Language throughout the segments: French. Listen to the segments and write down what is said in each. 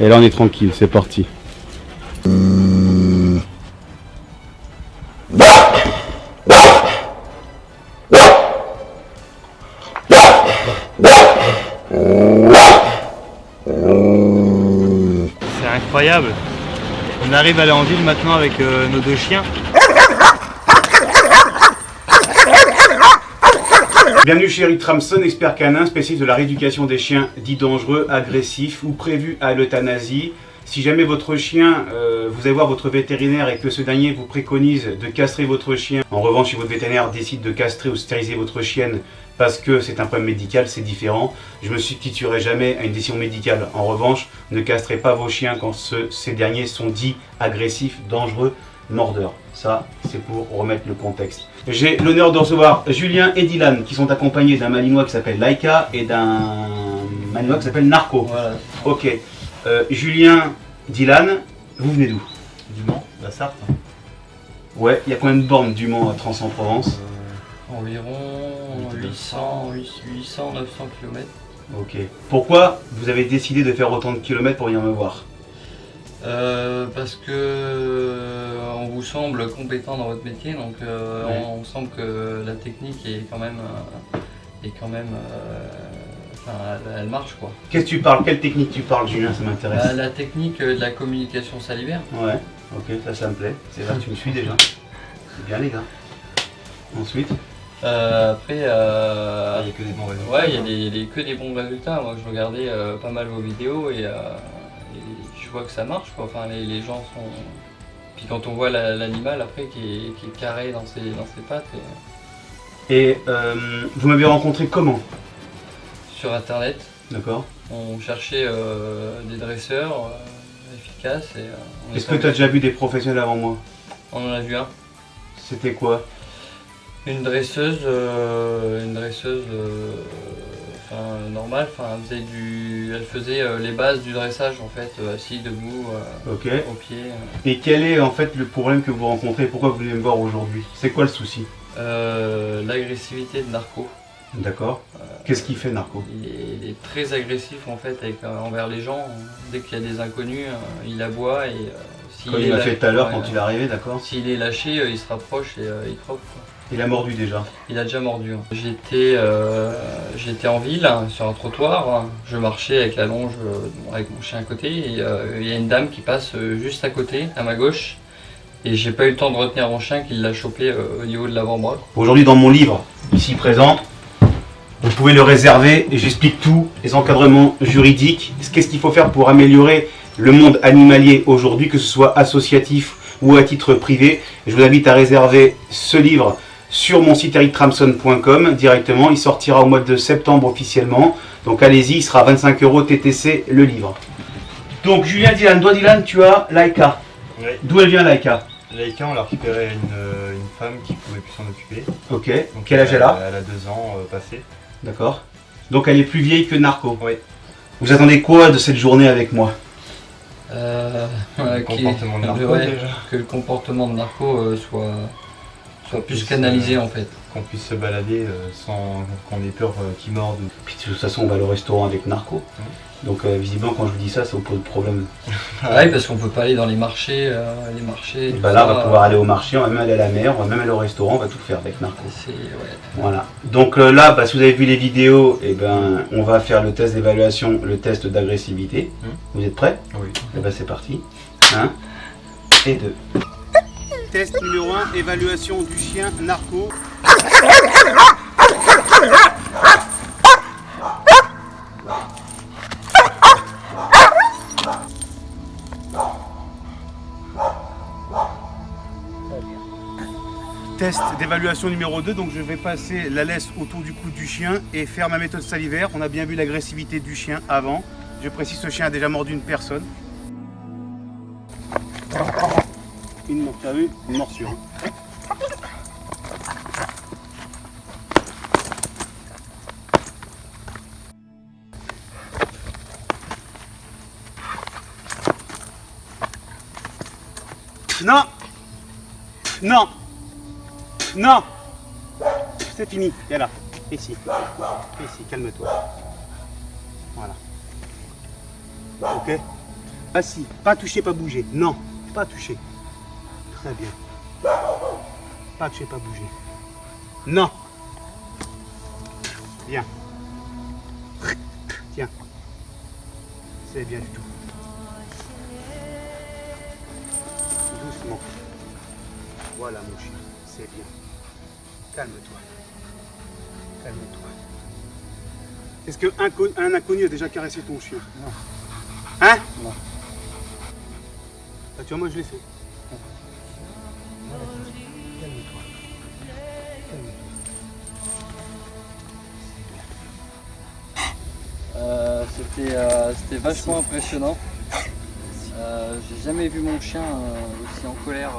Et là on est tranquille, c'est parti. C'est incroyable. On arrive à aller en ville maintenant avec nos deux chiens. Bienvenue chez Eric Tramson, expert canin, spécialiste de la rééducation des chiens dits dangereux, agressifs ou prévus à l'euthanasie. Si jamais votre chien, vous allez voir votre vétérinaire et que ce dernier vous préconise de castrer votre chien, en revanche si votre vétérinaire décide de castrer ou stériliser votre chienne parce que c'est un problème médical, c'est différent. Je me substituerai jamais à une décision médicale. En revanche, ne castrez pas vos chiens quand ces derniers sont dits agressifs, dangereux, mordeurs. Ça, c'est pour remettre le contexte. J'ai l'honneur de recevoir Julien et Dylan qui sont accompagnés d'un malinois qui s'appelle Laika et d'un malinois qui s'appelle Narco. Voilà. Ok. Julien, Dylan, vous venez d'où? Du Mans, la Sarthe. Ouais, il y a combien de bornes du Mans à Trans-en-Provence? Environ 800, 900 km. Ok. Pourquoi vous avez décidé de faire autant de kilomètres pour venir me voir? Parce que on vous semble compétent dans votre métier, donc Ouais. on semble que la technique est quand même, enfin, elle marche quoi. Qu'est-ce que tu parles? Quelle technique tu parles, Julien? Ça m'intéresse. La technique de la communication salivaire. Ouais, ok, ça me plaît. C'est là, tu me suis déjà. C'est bien les gars. Ensuite, Après, Il n'y a que des bons résultats. ouais, il y a que des bons résultats. Moi, je regardais pas mal vos vidéos et je vois que ça marche, quoi. Enfin, les gens sont. Puis quand on voit l'animal après qui est carré dans ses pattes. et vous m'avez rencontré comment? Sur internet, D'accord. on cherchait des dresseurs efficaces et on Est-ce que tu as déjà vu des professionnels avant moi? on en a vu un. C'était quoi? Une dresseuse, enfin, normale, enfin, elle faisait les bases du dressage en fait, assis, debout, Ok. au pied. Et quel est en fait le problème que vous rencontrez? Pourquoi vous venez me voir aujourd'hui? C'est quoi le souci? L'agressivité de Narco. D'accord. Qu'est-ce qu'il fait, Narco? Il est très agressif en fait envers les gens. Dès qu'il y a des inconnus, il aboie et Comme il m'a fait tout à l'heure quand il est arrivé, d'accord? s'il est lâché, il se rapproche et il croque, quoi. Il a mordu déjà. Il a déjà mordu. Hein. J'étais en ville, hein, sur un trottoir. Hein. Je marchais avec la longe, avec mon chien à côté. Et il y a une dame qui passe juste à côté, à ma gauche. Et j'ai pas eu le temps de retenir mon chien qui l'a chopé au niveau de l'avant-bras. Aujourd'hui, dans mon livre, ici présent, vous pouvez le réserver et j'explique tout, les encadrements juridiques, qu'est-ce qu'il faut faire pour améliorer le monde animalier aujourd'hui, que ce soit associatif ou à titre privé. Je vous invite à réserver ce livre sur mon site erictramson.com directement. Il sortira au mois de septembre officiellement. Donc allez-y, il sera 25 € TTC le livre. Donc Julien, Dylan, toi Dylan, tu as Laika. Oui. D'où elle vient Laika? Laika, on l'a récupéré une femme qui pouvait plus s'en occuper. Ok. Donc, Quel âge elle a? Elle a 2 ans passé. D'accord. Donc elle est plus vieille que Narco. Oui. Vous attendez quoi de cette journée avec moi? Le comportement de Narco ouais, déjà. que le comportement de Narco soit plus canalisé en fait. Qu'on puisse se balader sans qu'on ait peur qu'il morde. Puis de toute façon, on va au restaurant avec Narco. Donc visiblement, quand je vous dis ça, ça vous pose problème. Ouais, parce qu'on peut pas aller dans les marchés. Et tout bah là, on ça, va pouvoir aller au marché, on va même aller à la mer, on va même aller au restaurant, on va tout faire avec Narco. ouais. Voilà. Donc là, bah, si vous avez vu les vidéos, et ben, on va faire le test d'évaluation, le test d'agressivité. Vous êtes prêts? Oui. Et ben c'est parti. 1 et 2. Test numéro 1, évaluation du chien Narco. Test d'évaluation numéro 2, donc je vais passer la laisse autour du cou du chien et faire ma méthode salivaire. On a bien vu l'agressivité du chien avant. Je précise, ce chien a déjà mordu une personne. Tu as vu une morsure. Non! Non! Non! C'est fini, viens là. Ici. Ici, calme-toi. Voilà. Ok? Assis. Pas toucher, pas bouger. Non, pas toucher. Très bien. Pas toucher, pas bouger. Non. Bien. Tiens. C'est bien du tout. Doucement. Voilà mon chien, c'est bien. Calme-toi. Calme-toi. Est-ce qu'un inconnu a déjà caressé ton chien? Non. Hein? Non. Bah, tu vois, moi je l'ai fait. Calme-toi. C'était vachement impressionnant. J'ai jamais vu mon chien aussi en colère,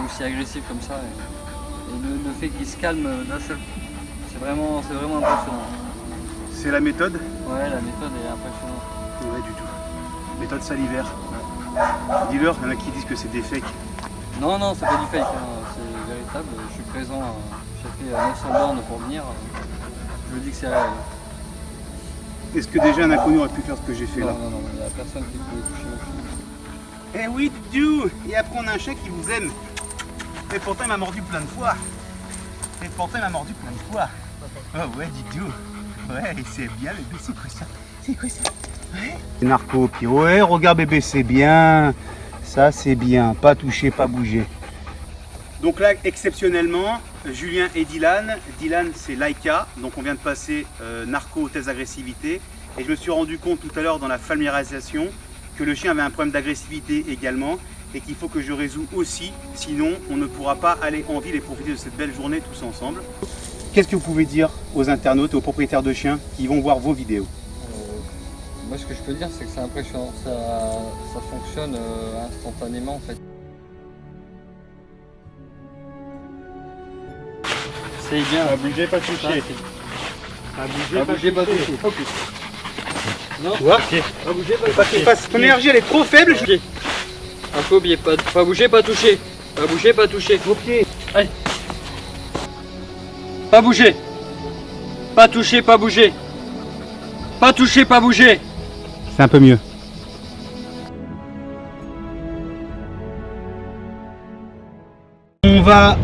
aussi agressif comme ça. Et le fait qu'il se calme d'un seul coup, c'est vraiment impressionnant. C'est la méthode? Ouais, la méthode est impressionnante. Ouais, du tout. Méthode salivaire. Dis-leur, il y en a qui disent que c'est des fakes. Non, non, c'est pas du fake, hein, c'est véritable. Je suis présent, j'ai fait 900 bornes pour venir. Je vous dis que c'est réel. Est-ce que déjà un inconnu aurait pu faire ce que j'ai fait là? Non, il n'y a personne qui pouvait toucher mon chien. Eh oui, Didou. Et après on a un chien qui vous aime. Et pourtant il m'a mordu plein de fois. Oh ouais, Didou. Ouais, c'est bien bébé, c'est quoi ça? C'est quoi ça? Ouais. Narco, puis ouais, regarde bébé, c'est bien. Ça c'est bien, pas toucher, pas bouger. Donc là, exceptionnellement, Julien et Dylan. Dylan, c'est Laika. Donc on vient de passer narco, test d'agressivité. Et je me suis rendu compte tout à l'heure dans la familiarisation que le chien avait un problème d'agressivité également. Et qu'il faut que je résous aussi. Sinon, on ne pourra pas aller en ville et profiter de cette belle journée tous ensemble. Qu'est-ce que vous pouvez dire aux internautes et aux propriétaires de chiens qui vont voir vos vidéos? Moi, ce que je peux dire, c'est que c'est impressionnant. Ça fonctionne instantanément en fait. C'est bien. Pas bouger, pas toucher. Pas bouger, pas toucher. Focus. Non. Tu vois? Pas bouger, pas toucher. Ton énergie elle est trop faible. Faut oublier, pas bouger, pas toucher. Pas bouger, pas toucher. Au pied. Allez. Pas bouger. Pas toucher, pas bouger. Pas toucher, pas bouger. C'est un peu mieux. On va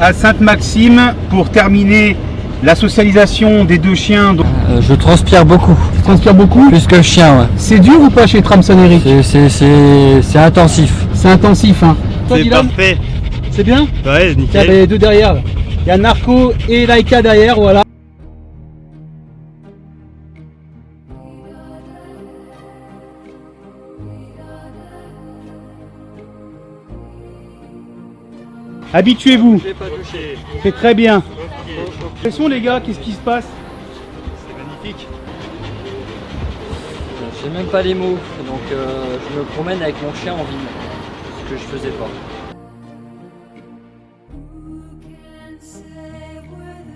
à Sainte-Maxime pour terminer la socialisation des deux chiens. Je transpire beaucoup. Tu transpires beaucoup? Plus que le chien, ouais. C'est dur ou pas chez Tramson Eric? C'est intensif. C'est intensif, hein. Toi, C'est Dylan, parfait. c'est bien? Ouais, Il y nickel. a les deux derrière. Là. Il y a Narco et Laika derrière, voilà. Habituez-vous, J'ai pas touché. c'est très bien. Quels sont les gars, qu'est-ce qui se passe? C'est magnifique. J'ai même pas les mots, donc je me promène avec mon chien en ville, ce que je faisais pas.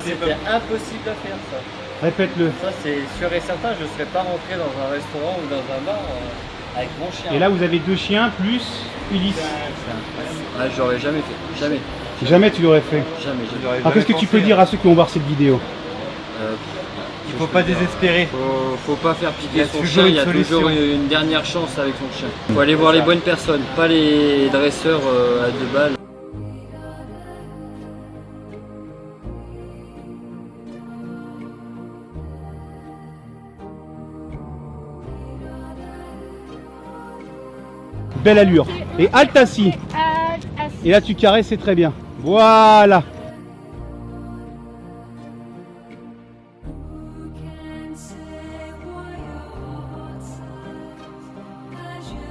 C'était impossible à faire ça. Répète-le. Ça c'est sûr et certain, je ne serais pas rentré dans un restaurant ou dans un bar avec mon chien. Et là vous avez deux chiens plus Ulysse. Ah, j'aurais jamais fait, jamais. Jamais tu l'aurais fait. Jamais. Alors qu'est-ce que tu peux dire à ceux qui vont voir cette vidéo? Il faut pas désespérer. Faut pas faire piquer son toujours chien, une il y a solution. toujours une dernière chance avec son chien. Faut aller voir les bonnes personnes, pas les dresseurs à 2 balles. Belle allure. Et halte assis. Et là tu caresses, c'est très bien. Voilà.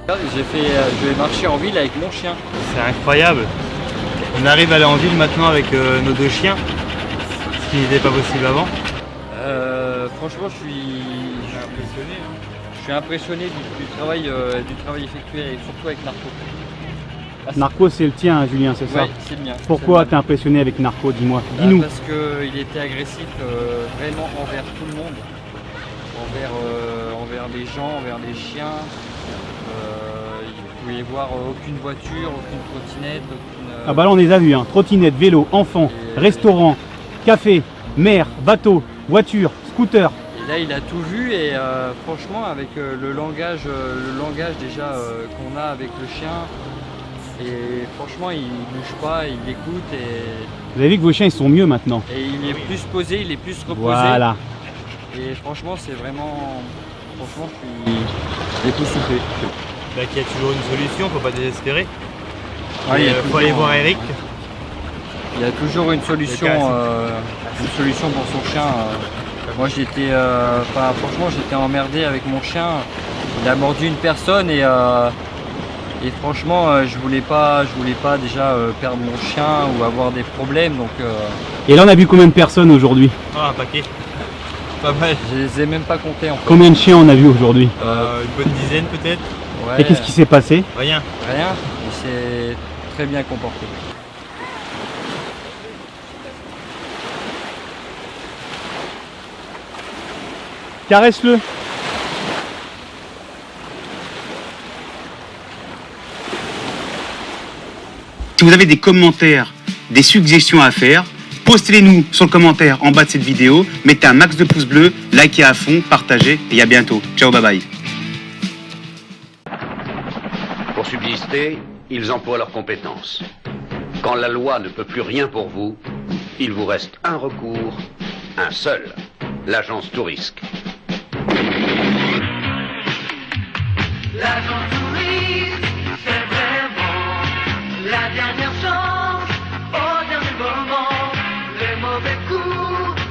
Je vais marcher en ville avec mon chien. C'est incroyable. On arrive à aller en ville maintenant avec nos deux chiens, ce qui n'était pas possible avant. Franchement, je suis impressionné du travail effectué, et surtout avec Narco. Narco c'est le tien, hein, Julien, c'est ça? Oui, c'est le mien. Pourquoi C'est t'es impressionné avec Narco, dis-moi? le mien. Dis-nous. Parce qu'il était agressif vraiment envers tout le monde. Envers les gens, envers les chiens. Il pouvait y voir aucune voiture, aucune trottinette, aucune... Ah bah là on les a vus, hein. Trottinette, vélo, enfants, restaurant, café, mer, bateau, voiture, scooter. Et Là, il a tout vu et franchement, avec le langage déjà qu'on a avec le chien, et franchement, il bouge pas, il écoute Vous avez vu que vos chiens ils sont mieux maintenant. et il est plus posé, il est plus reposé. Voilà. Et franchement, c'est vraiment, franchement, je suis époustouflé. Bah, qu'il y a toujours une solution, faut pas désespérer. Ouais, il y a Faut aller toujours, voir Eric. Il y a toujours une solution pour son chien. Moi j'étais, franchement j'étais emmerdé avec mon chien. Il a mordu une personne et franchement je voulais pas déjà perdre mon chien ou avoir des problèmes. Donc Et là on a vu combien de personnes aujourd'hui? Ah, un paquet. Pas mal. je les ai même pas comptés en fait. Combien de chiens on a vu aujourd'hui? Une bonne dizaine peut-être. Ouais, Et qu'est-ce qui s'est passé? Rien. rien. Il s'est très bien comporté. Caresse-le. Si vous avez des commentaires, des suggestions à faire, postez-les-nous sur le commentaire en bas de cette vidéo, mettez un max de pouces bleus, likez à fond, partagez et à bientôt. Ciao, bye bye. Pour subsister, ils emploient leurs compétences. Quand la loi ne peut plus rien pour vous, il vous reste un recours, un seul, l'agence Tourisque. L'agent touriste, c'est vraiment la dernière chance. Au dernier moment, les mauvais coups